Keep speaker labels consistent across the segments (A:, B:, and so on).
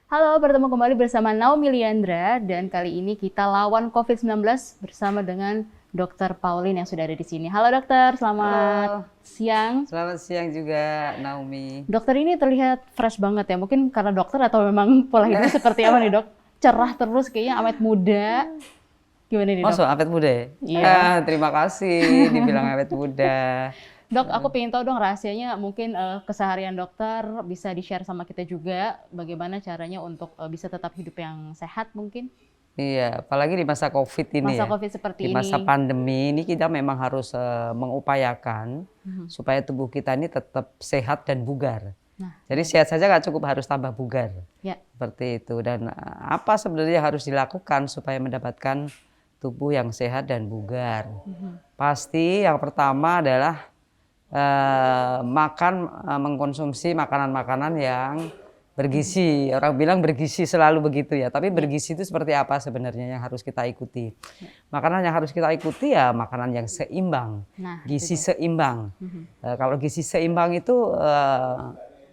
A: Halo, bertemu kembali bersama Naomi Liandra dan kali ini kita lawan COVID-19 bersama dengan Dr. Pauline yang sudah ada di sini. Halo dokter, selamat
B: Halo,
A: siang.
B: selamat siang juga Naomi.
A: Dokter ini terlihat fresh banget ya, mungkin karena dokter atau memang pola hidupnya seperti apa nih dok? Cerah terus kayaknya awet muda. Gimana nih dok?
B: Masuk awet muda ya?
A: Iya.
B: Terima kasih dibilang awet muda.
A: Dok, aku pengen tahu dong rahasianya mungkin keseharian dokter bisa di-share sama kita juga bagaimana caranya untuk bisa tetap hidup yang sehat mungkin
B: Iya, apalagi di masa COVID ini
A: masa
B: ya.
A: COVID seperti
B: Di
A: ini.
B: masa pandemi ini kita memang harus mengupayakan supaya tubuh kita ini tetap sehat dan bugar.
A: Nah,
B: Jadi sehat saja nggak cukup, harus tambah bugar.
A: ya.
B: Seperti itu. Dan apa sebenarnya harus dilakukan supaya mendapatkan tubuh yang sehat dan bugar? Pasti yang pertama adalah mengkonsumsi makanan-makanan yang bergizi. Orang bilang bergizi selalu begitu ya, tapi bergizi itu seperti apa sebenarnya yang harus kita ikuti? Makanan yang harus kita ikuti ya makanan yang seimbang,
A: Nah,
B: gizi
A: itu dia.
B: seimbang. Kalau gizi seimbang itu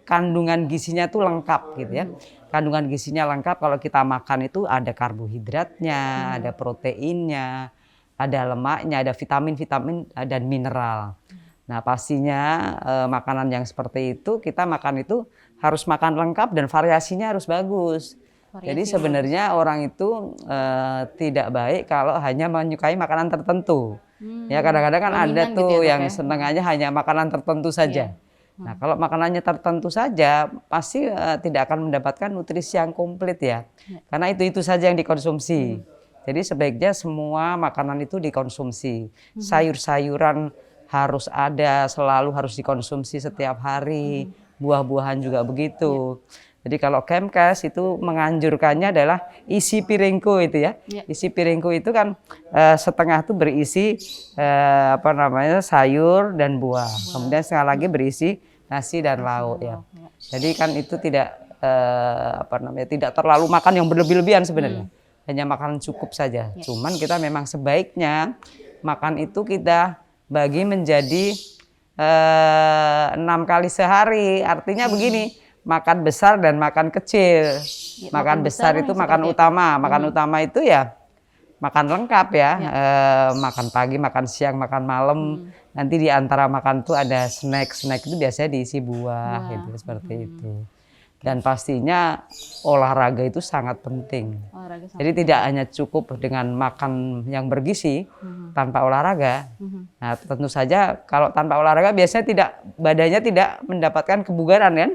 B: kandungan gizinya tuh lengkap gitu ya. Kandungan gizinya lengkap kalau kita makan itu ada karbohidratnya, ada proteinnya, ada lemaknya, ada vitamin-vitamin dan mineral. Nah pastinya makanan yang seperti itu kita makan itu harus makan lengkap dan variasinya harus bagus. Jadi
A: Variasi
B: sebenarnya orang itu tidak baik kalau hanya menyukai makanan tertentu. Ya kadang-kadang kan ada
A: dominan gitu
B: tuh
A: ya dok
B: yang
A: ya.
B: senangannya hanya makanan tertentu saja. Nah kalau makanannya tertentu saja pasti tidak akan mendapatkan nutrisi yang komplit ya. Karena itu saja yang dikonsumsi. Jadi sebaiknya semua makanan itu dikonsumsi. Sayur-sayuran harus ada, selalu harus dikonsumsi setiap hari. Buah-buahan juga begitu. Jadi kalau Kemkes itu menganjurkannya adalah isi piringku itu ya.
A: Ya.
B: Isi piringku itu kan setengah itu berisi sayur dan buah. Kemudian setengah lagi berisi nasi dan lauk ya. Jadi kan itu tidak tidak terlalu makan yang berlebih-lebihan sebenarnya. Hanya makan cukup saja. Cuman kita memang sebaiknya makan itu kita bagi menjadi 6 kali sehari. Artinya begini, makan besar dan makan kecil.
A: Ya,
B: Makan besar itu
A: yang
B: makan
A: seperti
B: utama. Makan utama itu ya makan lengkap ya. Makan pagi, makan siang, makan malam. Nanti di antara makan tuh ada snack. Snack itu biasanya diisi buah gitu, seperti itu. Dan pastinya olahraga itu sangat penting.
A: olahraga sama.
B: Jadi tidak hanya cukup dengan makan yang bergizi tanpa olahraga. Nah, tentu saja kalau tanpa olahraga biasanya badannya tidak mendapatkan kebugaran kan.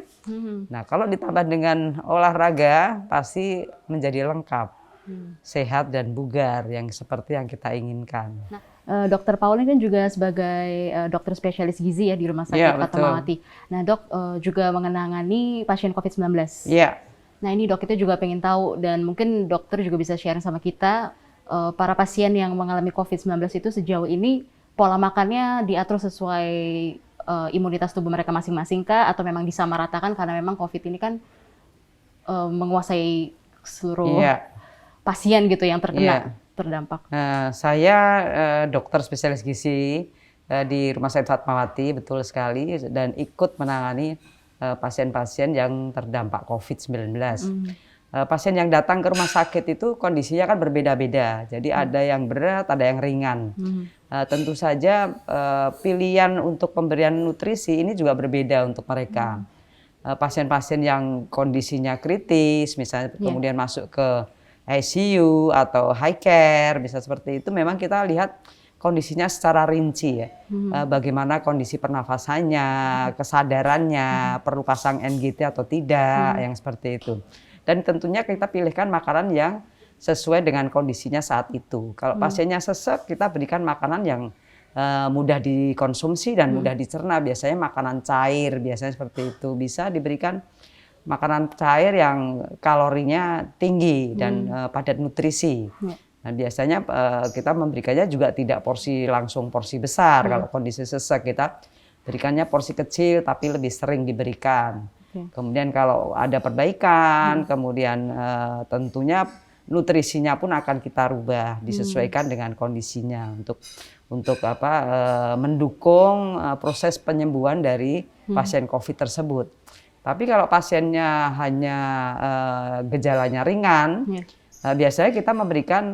B: Nah, kalau ditambah dengan olahraga pasti menjadi lengkap, sehat dan bugar yang seperti yang kita inginkan.
A: Nah, Dokter Pauline kan juga sebagai dokter spesialis gizi ya di Rumah Sakit
B: Iya, betul.
A: Fatmawati. Nah, Dok juga mengenangani pasien COVID-19.
B: Iya.
A: Nah, ini Dok kita juga pengen tahu dan mungkin dokter juga bisa share sama kita para pasien yang mengalami COVID-19 itu sejauh ini pola makannya diatur sesuai imunitas tubuh mereka masing-masing kah atau memang disamaratakan karena memang COVID ini kan menguasai seluruh pasien gitu yang terkena terdampak.
B: Saya dokter spesialis gizi di Rumah Sakit Fatmawati, betul sekali, dan ikut menangani pasien-pasien yang terdampak COVID-19. Pasien yang datang ke rumah sakit itu kondisinya kan berbeda-beda. Jadi ada yang berat, ada yang ringan. Tentu saja pilihan untuk pemberian nutrisi ini juga berbeda untuk mereka. Pasien-pasien yang kondisinya kritis, misalnya kemudian masuk ke ICU atau high care, bisa seperti itu, memang kita lihat kondisinya secara rinci ya. Bagaimana kondisi pernafasannya, kesadarannya, perlu pasang NGT atau tidak, yang seperti itu. Dan tentunya kita pilihkan makanan yang sesuai dengan kondisinya saat itu. Kalau pasiennya sesek, kita berikan makanan yang mudah dikonsumsi dan mudah dicerna. Biasanya makanan cair, biasanya seperti itu. Bisa diberikan makanan cair yang kalorinya tinggi dan padat nutrisi. Nah, biasanya kita memberikannya juga tidak langsung porsi besar. Kalau kondisi sesek kita berikannya porsi kecil tapi lebih sering diberikan. Kemudian kalau ada perbaikan, kemudian tentunya nutrisinya pun akan kita rubah disesuaikan dengan kondisinya untuk mendukung proses penyembuhan dari pasien COVID tersebut. Tapi kalau pasiennya hanya gejalanya ringan, biasanya kita memberikan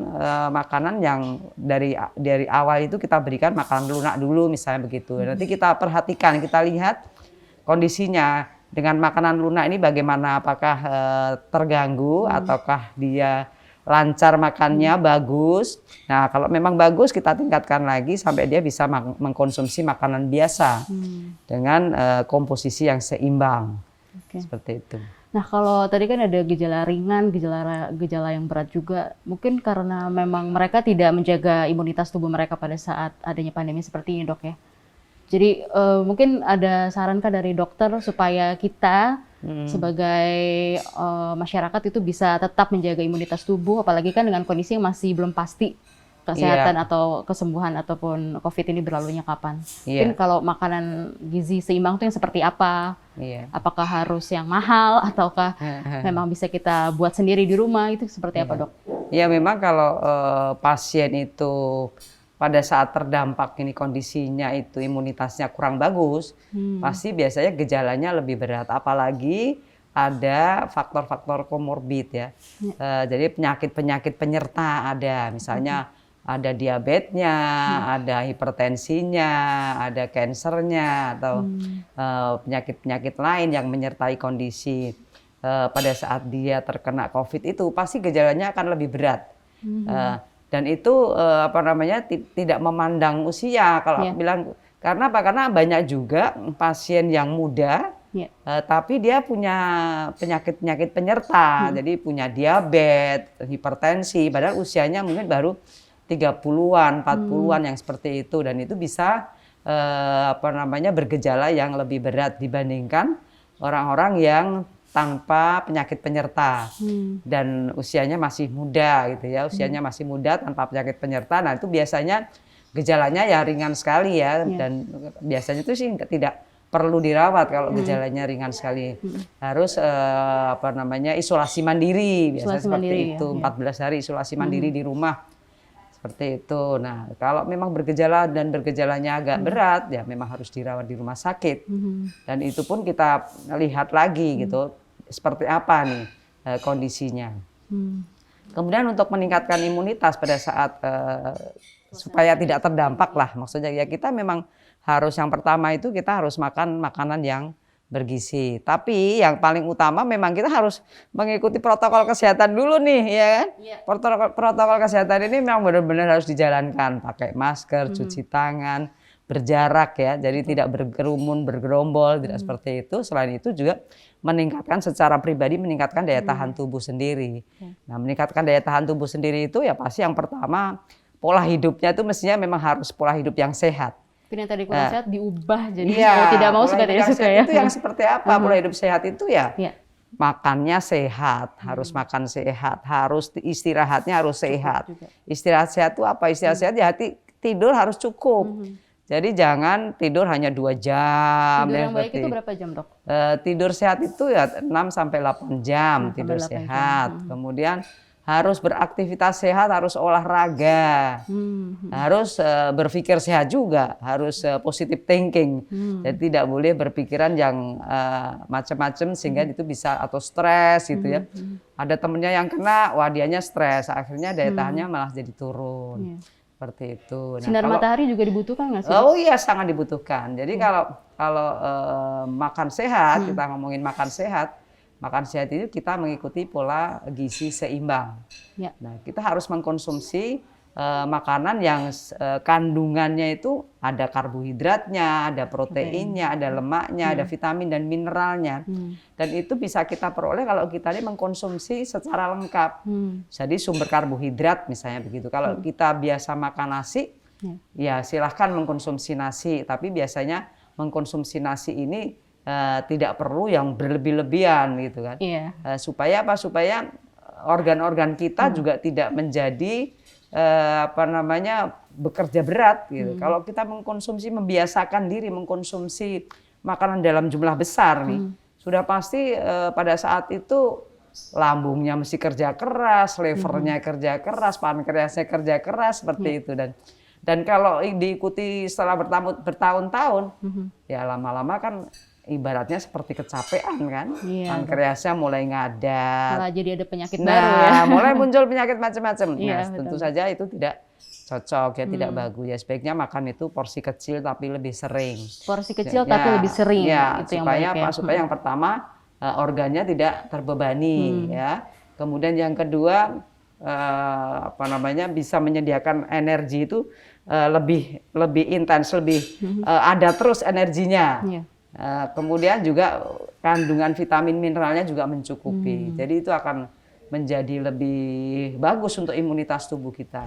B: makanan yang dari awal itu kita berikan makanan lunak dulu misalnya begitu. Nanti kita perhatikan, kita lihat kondisinya dengan makanan lunak ini bagaimana, apakah terganggu ataukah dia lancar makannya, bagus. Nah, kalau memang bagus kita tingkatkan lagi sampai dia bisa mengkonsumsi makanan biasa dengan komposisi yang seimbang. Seperti itu.
A: Nah, kalau tadi kan ada gejala ringan, gejala yang berat juga, mungkin karena memang mereka tidak menjaga imunitas tubuh mereka pada saat adanya pandemi seperti ini, Dok ya. Jadi mungkin ada sarankah dari dokter supaya kita sebagai masyarakat itu bisa tetap menjaga imunitas tubuh, apalagi kan dengan kondisi yang masih belum pasti kesehatan atau kesembuhan ataupun COVID ini berlalunya kapan. Mungkin kalau makanan gizi seimbang itu yang seperti apa? Apakah harus yang mahal ataukah memang bisa kita buat sendiri di rumah, itu seperti apa, Dok?
B: Ya memang kalau pasien itu pada saat terdampak ini kondisinya itu imunitasnya kurang bagus, pasti biasanya gejalanya lebih berat. Apalagi ada faktor-faktor komorbid ya. Jadi penyakit-penyakit penyerta ada, misalnya ada diabetesnya, ada hipertensinya, ada kansernya, atau penyakit-penyakit lain yang menyertai kondisi pada saat dia terkena COVID itu pasti gejalanya akan lebih berat. Dan itu tidak memandang usia kalau aku bilang, karena apa? Karena banyak juga pasien yang muda tapi dia punya penyakit-penyakit penyerta, jadi punya diabetes, hipertensi, padahal usianya mungkin baru 30-an, 40-an yang seperti itu, dan itu bisa bergejala yang lebih berat dibandingkan orang-orang yang tanpa penyakit penyerta dan usianya masih muda gitu ya, usianya masih muda tanpa penyakit penyerta. Nah, itu biasanya gejalanya ya ringan sekali ya, dan biasanya itu sih tidak perlu dirawat kalau gejalanya ringan sekali. Harus isolasi mandiri, biasanya seperti itu, 14 hari isolasi mandiri di rumah. Seperti itu. Nah, kalau memang bergejala dan bergejalanya agak berat, ya memang harus dirawat di rumah sakit. Dan itu pun kita lihat lagi gitu, seperti apa nih kondisinya. Kemudian untuk meningkatkan imunitas pada saat supaya tidak terdampak lah, maksudnya ya kita memang harus, yang pertama itu kita harus makan makanan yang bergizi. Tapi yang paling utama memang kita harus mengikuti protokol kesehatan dulu nih, ya kan? Protokol kesehatan ini memang benar-benar harus dijalankan, pakai masker, cuci tangan, berjarak ya, jadi tidak berkerumun, bergerombol, tidak seperti itu. Selain itu juga meningkatkan secara pribadi, meningkatkan daya tahan tubuh sendiri. Nah, meningkatkan daya tahan tubuh sendiri itu ya pasti yang pertama pola hidupnya itu mestinya memang harus pola hidup yang sehat.
A: Yang tadi kurang sehat diubah jadi mau tidak mau suka tidak suka ya.
B: Itu yang seperti apa? Pola hidup sehat itu ya makannya sehat, harus makan sehat, harus istirahatnya harus sehat. Istirahat sehat itu apa? Istirahat sehat ya tidur harus cukup. Jadi jangan tidur hanya 2 jam.
A: Tidur yang baik itu berapa jam, Dok?
B: Tidur sehat itu ya 6 sampai 8 jam tidur sehat. Kemudian harus beraktivitas sehat, harus olahraga, harus berpikir sehat juga, harus positive thinking. Jadi tidak boleh berpikiran yang macam-macam sehingga itu bisa atau stres gitu ya. Ada temennya yang kena, wah dianya stres, akhirnya daya tahannya malah jadi turun. Seperti itu. Nah,
A: sinar matahari juga dibutuhkan nggak sih?
B: Oh iya, sangat dibutuhkan. Jadi kalau makan sehat, kita ngomongin makan sehat itu kita mengikuti pola gizi seimbang. Nah, kita harus mengkonsumsi makanan yang kandungannya itu ada karbohidratnya, ada proteinnya, ada lemaknya, ada vitamin dan mineralnya. Dan itu bisa kita peroleh kalau kita ini mengkonsumsi secara lengkap. Jadi sumber karbohidrat misalnya begitu. Kalau kita biasa makan nasi, ya silahkan mengkonsumsi nasi. Tapi biasanya mengkonsumsi nasi ini tidak perlu yang berlebih-lebihan gitu kan. Supaya apa? Supaya organ-organ kita juga tidak menjadi bekerja berat gitu. Kalau kita membiasakan diri mengkonsumsi makanan dalam jumlah besar nih, sudah pasti pada saat itu lambungnya mesti kerja keras, levernya kerja keras, pankreasnya kerja keras seperti itu. Dan kalau diikuti setelah bertahun-tahun, ya lama-lama kan ibaratnya seperti kecapean kan,
A: Iya,
B: pankreasnya mulai ngadat.
A: malah jadi ada penyakit baru ya.
B: Nah, mulai muncul penyakit macam-macam.
A: Iya,
B: Nah, tentu
A: betul.
B: saja itu tidak cocok ya, tidak bagus ya. Sebaiknya makan itu porsi kecil tapi lebih sering.
A: Porsi kecil
B: Ya,
A: tapi lebih sering,
B: ya,
A: itu yang
B: supaya
A: baik ya.
B: supaya yang pertama organnya tidak terbebani ya. Kemudian yang kedua apa namanya, bisa menyediakan energi itu lebih intens, lebih ada terus energinya.
A: Iya.
B: Kemudian juga kandungan vitamin mineralnya juga mencukupi. Jadi itu akan menjadi lebih bagus untuk imunitas tubuh kita.